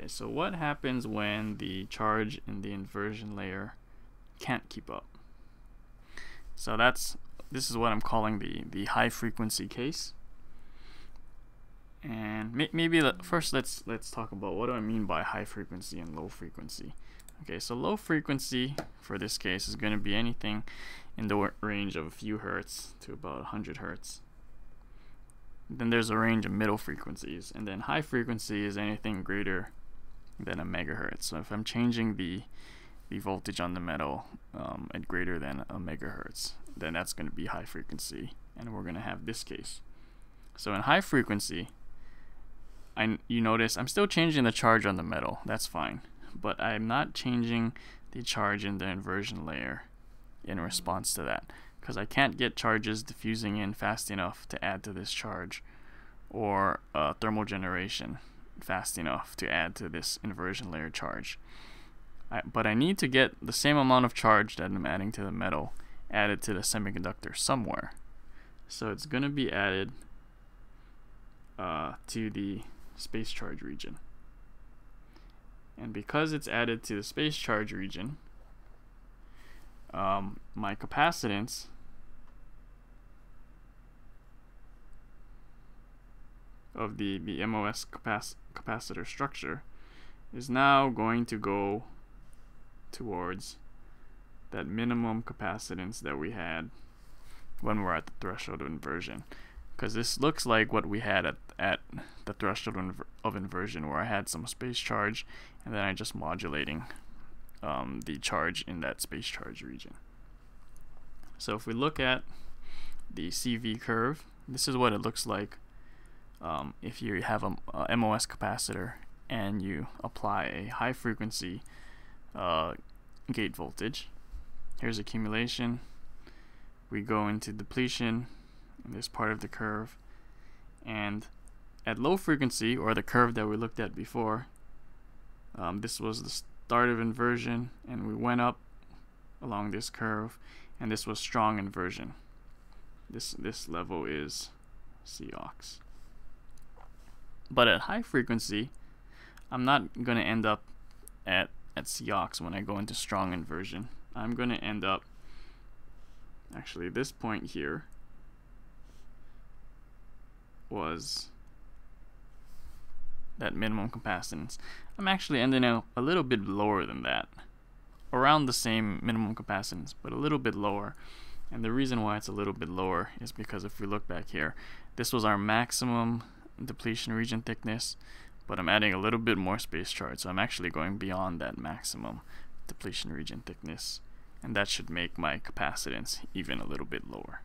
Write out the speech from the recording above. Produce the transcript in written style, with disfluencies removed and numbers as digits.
Okay, so what happens when the charge in the inversion layer can't keep up? So this is what I'm calling the high frequency case. And maybe first let's talk about what do I mean by high frequency and low frequency. Okay, so low frequency for this case is going to be anything in the range of a few hertz to about 100 hertz. Then there's a range of middle frequencies, and then high frequency is anything greater than a megahertz. So if I'm changing the voltage on the metal at greater than a megahertz, then that's going to be high frequency, and we're going to have this case. So in high frequency, you notice I'm still changing the charge on the metal, that's fine, but I'm not changing the charge in the inversion layer in response to that, because I can't get charges diffusing in fast enough to add to this charge, or thermal generation fast enough to add to this inversion layer charge. But I need to get the same amount of charge that I'm adding to the metal added to the semiconductor somewhere. So it's going to be added to the space charge region. And because it's added to the space charge region, my capacitance of the MOS capacitor structure is now going to go towards that minimum capacitance that we had when we're at the threshold of inversion, because this looks like what we had at the threshold of inversion, where I had some space charge and then I just modulating the charge in that space charge region. So if we look at the CV curve, this is what it looks like if you have a MOS capacitor and you apply a high frequency gate voltage. Here's accumulation. We go into depletion in this part of the curve, and at low frequency, or the curve that we looked at before, this was the start of inversion, and we went up along this curve, and this was strong inversion. This level is Cox. But at high frequency, I'm not going to end up at Cox when I go into strong inversion. I'm going to end up, actually this point here was that minimum capacitance. I'm actually ending up a little bit lower than that, around the same minimum capacitance, but a little bit lower. And the reason why it's a little bit lower is because if we look back here, this was our maximum depletion region thickness, but I'm adding a little bit more space charge, so I'm actually going beyond that maximum depletion region thickness, and that should make my capacitance even a little bit lower.